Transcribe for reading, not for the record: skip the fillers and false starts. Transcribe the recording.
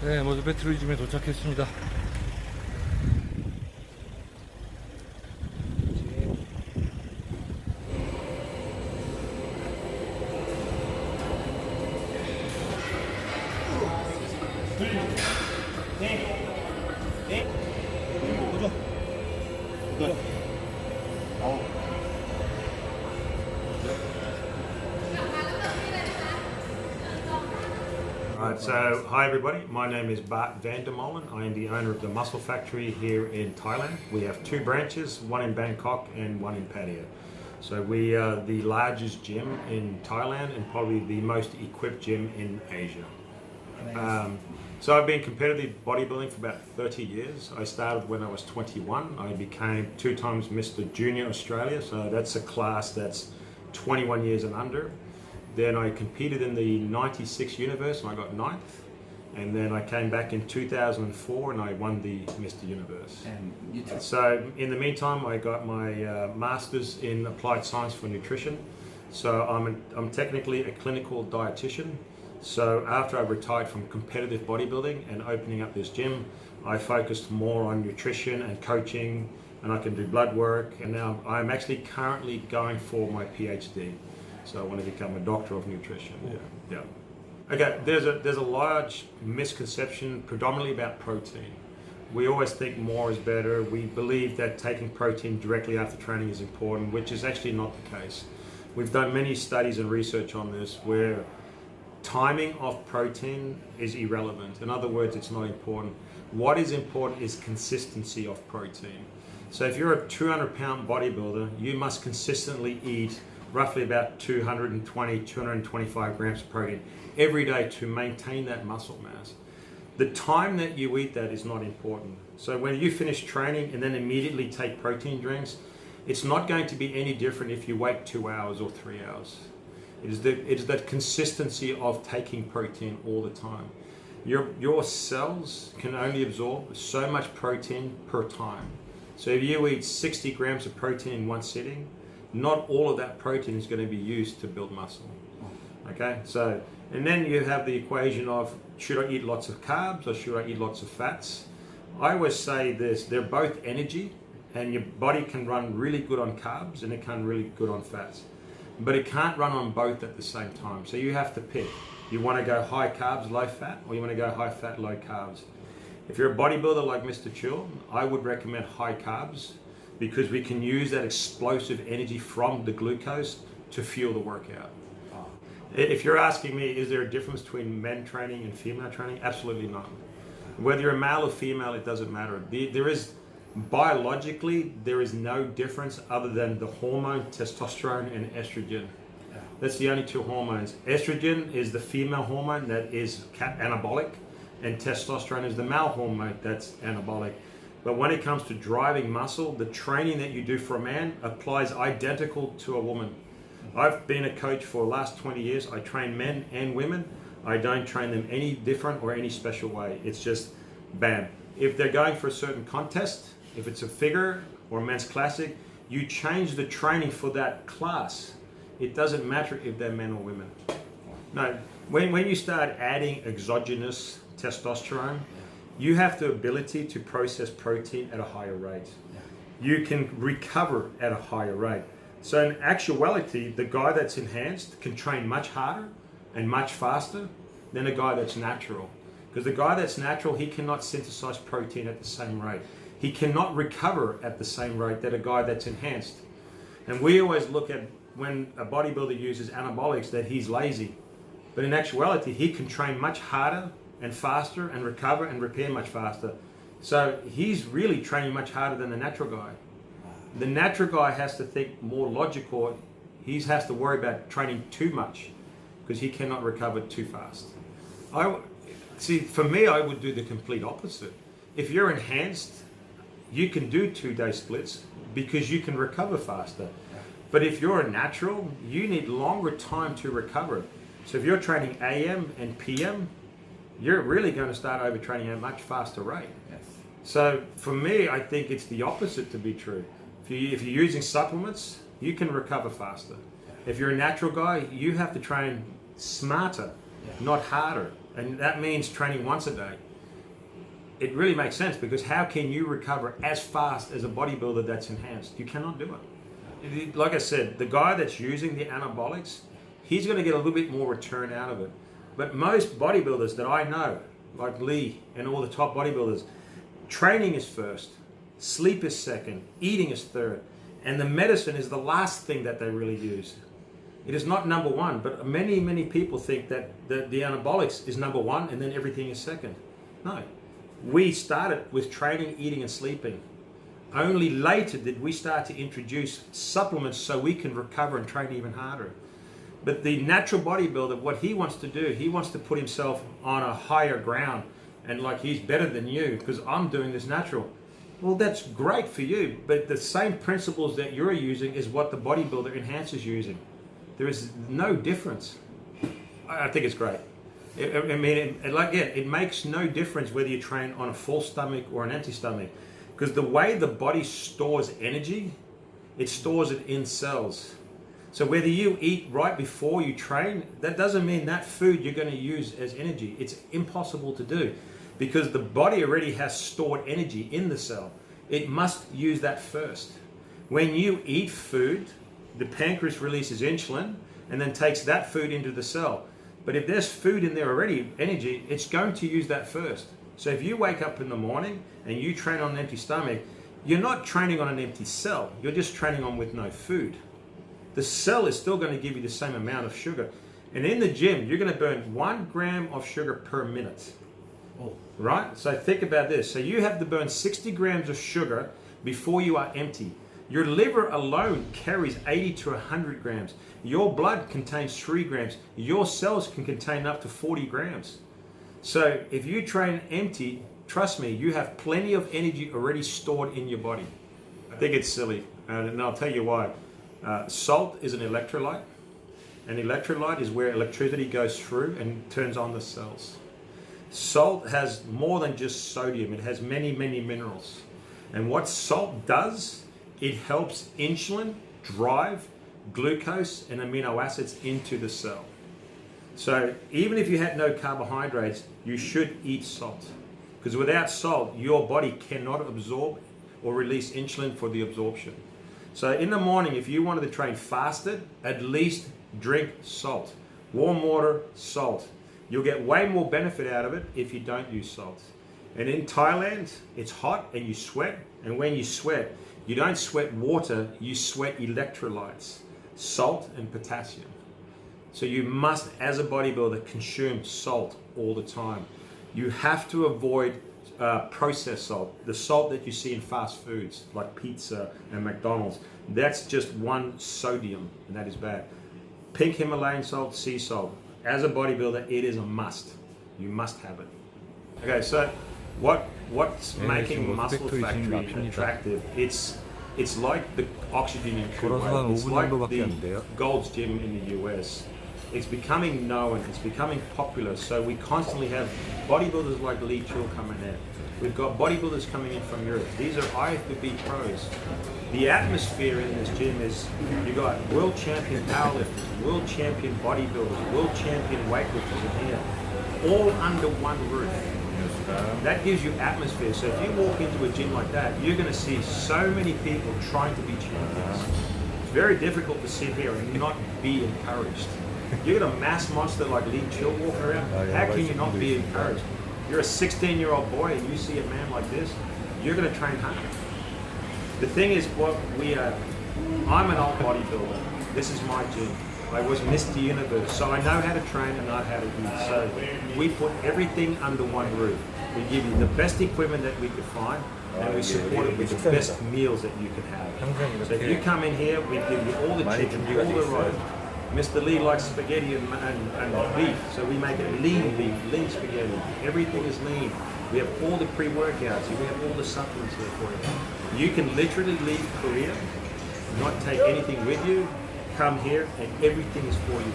네, 모두 배트리즘에 도착했습니다. Alright, so hi everybody, my name is Bart Vandermolen. I am the owner of the Muscle Factory here in Thailand. We have two branches, one in Bangkok and one in Pattaya. So we are the largest gym in Thailand and probably the most equipped gym in Asia. So I've been competitive bodybuilding for about 30 years. I started when I was 21. I became 2 times Mr. Junior Australia, so that's a class that's 21 years and under. Then I competed in the 96 Universe and I got 9th. And then I came back in 2004 and I won the Mr. Universe. So in the meantime, I got my Masters in Applied Science for Nutrition. So I'm technically a clinical dietitian. So after I retired from competitive bodybuilding and opening up this gym, I focused more on nutrition and coaching, and I can do blood work. And now I'm actually currently going for my PhD. So I want to become a doctor of nutrition. Yeah. Okay, there's a large misconception predominantly about protein. We always think more is better. We believe that taking protein directly after training is important, which is actually not the case. We've done many studies and research on this where timing of protein is irrelevant. In other words, it's not important. What is important is consistency of protein. So if you're a 200-pound bodybuilder, you must consistently eat roughly about 220, 225 grams of protein every day to maintain that muscle mass. The time that you eat that is not important. So when you finish training and then immediately take protein drinks, it's not going to be any different if you wait 2 hours or 3 hours. It is that consistency of taking protein all the time. Your cells can only absorb so much protein per time. So if you eat 60 grams of protein in one sitting, not all of that protein is going to be used to build muscle. Okay, so, and then you have the equation of should I eat lots of carbs or should I eat lots of fats? I always say this, they're both energy, and your body can run really good on carbs and it can run really good on fats. But it can't run on both at the same time. So you have to pick. You want to go high carbs, low fat, or you want to go high fat, low carbs. If you're a bodybuilder like Mr. Chul, I would recommend high carbs because we can use that explosive energy from the glucose to fuel the workout. If you're asking me, is there a difference between men training and female training? Absolutely not. Whether you're a male or female, it doesn't matter. Biologically, there is no difference other than the hormone testosterone and estrogen. That's the only 2 hormones. Estrogen is the female hormone that is anabolic, and testosterone is the male hormone that's anabolic. But when it comes to driving muscle, the training that you do for a man applies identical to a woman. I've been a coach for the last 20 years. I train men and women. I don't train them any different or any special way. It's just bam. If they're going for a certain contest, if it's a figure or a men's classic, you change the training for that class. It doesn't matter if they're men or women. No, when you start adding exogenous testosterone, you have the ability to process protein at a higher rate. You can recover at a higher rate. So in actuality, the guy that's enhanced can train much harder and much faster than a guy that's natural. Because the guy that's natural, he cannot synthesize protein at the same rate. He cannot recover at the same rate that a guy that's enhanced. And we always look at when a bodybuilder uses anabolics that he's lazy. But in actuality, he can train much harder and faster and recover and repair much faster. So he's really training much harder than the natural guy. The natural guy has to think more logical. He has to worry about training too much because he cannot recover too fast. For me, I would do the complete opposite. If you're enhanced, you can do 2-day splits because you can recover faster. But if you're a natural, you need longer time to recover. So if you're training AM and PM, you're really going to start overtraining at a much faster rate. Yes. So for me, I think it's the opposite to be true. If you're using supplements, you can recover faster. If you're a natural guy, you have to train smarter, not harder. And that means training once a day. it really makes sense, because how can you recover as fast as a bodybuilder that's enhanced? You cannot do it. Like I said, the guy that's using the anabolics, he's going to get a little bit more return out of it. But most bodybuilders that I know, like Lee and all the top bodybuilders, training is first, sleep is second, eating is third, and the medicine is the last thing that they really use. It is not number one, but many people think that the anabolics is number one and then everything is second. No. We started with training, eating, and sleeping. Only later did we start to introduce supplements so we can recover and train even harder. But the natural bodybuilder, what he wants to do, he wants to put himself on a higher ground and like he's better than you because I'm doing this natural. Well, that's great for you, but the same principles that you're using is what the bodybuilder enhancer is using. There is no difference. I think it's great. It makes no difference whether you train on a full stomach or an empty stomach, because the way the body stores energy, it stores it in cells. So whether you eat right before you train, that doesn't mean that food you're going to use as energy. It's impossible to do because the body already has stored energy in the cell. It must use that first. When you eat food, the pancreas releases insulin and then takes that food into the cell. But if there's food in there already, energy, it's going to use that first. So if you wake up in the morning and you train on an empty stomach, you're not training on an empty cell. You're just training on with no food. The cell is still going to give you the same amount of sugar. And in the gym, you're going to burn 1 gram of sugar per minute. Oh. Right? So think about this. So you have to burn 60 grams of sugar before you are empty. Your liver alone carries 80 to 100 grams. Your blood contains 3 grams. Your cells can contain up to 40 grams. So if you train empty, trust me, you have plenty of energy already stored in your body. I think it's silly, and I'll tell you why. Salt is an electrolyte. An electrolyte is where electricity goes through and turns on the cells. Salt has more than just sodium. It has many minerals. And what salt does, it helps insulin drive glucose and amino acids into the cell. So even if you had no carbohydrates, you should eat salt. Because without salt, your body cannot absorb or release insulin for the absorption. So in the morning, if you wanted to train fasted, at least drink salt. Warm water, salt. You'll get way more benefit out of it if you don't use salt. And in Thailand, it's hot and you sweat. And when you sweat, you don't sweat water, you sweat electrolytes, salt and potassium. So you must, as a bodybuilder, consume salt all the time. You have to avoid processed salt, the salt that you see in fast foods like pizza and McDonald's. That's just one sodium, and that is bad. Pink Himalayan salt, sea salt. As a bodybuilder, it is a must. You must have it. Okay, so what's making Muscle Factory attractive? It's like the oxygen in True Weight. It's like the Gold's Gym in the US. It's becoming known, it's becoming popular, so we constantly have bodybuilders like Lee Chill coming in. We've got bodybuilders coming in from Europe. These are IFBB pros. The atmosphere in this gym is, you got world champion powerlifters, world champion bodybuilders, world champion weightlifters in here, all under one roof. That gives you atmosphere. So if you walk into a gym like that, you're going to see so many people trying to be champions. It's very difficult to sit here and not be encouraged. You got a mass monster like Lee Chill walking around, how can you not be encouraged? You're a 16-year-old boy and you see a man like this, you're going to train hard. The thing is, I'm an old bodybuilder. This is my gym. I was Mr. Universe, so I know how to train and know how to eat. So we put everything under one roof. We give you the best equipment that we could find, and we support it with the best meals that you can have. So if you come in here, we give you all the chicken, all the rice. Mr. Lee likes spaghetti and beef, so we make it lean beef, lean spaghetti. Everything is lean. We have all the pre-workouts. We have all the supplements there for you. You can literally leave Korea, not take anything with you, come here, and everything is for you.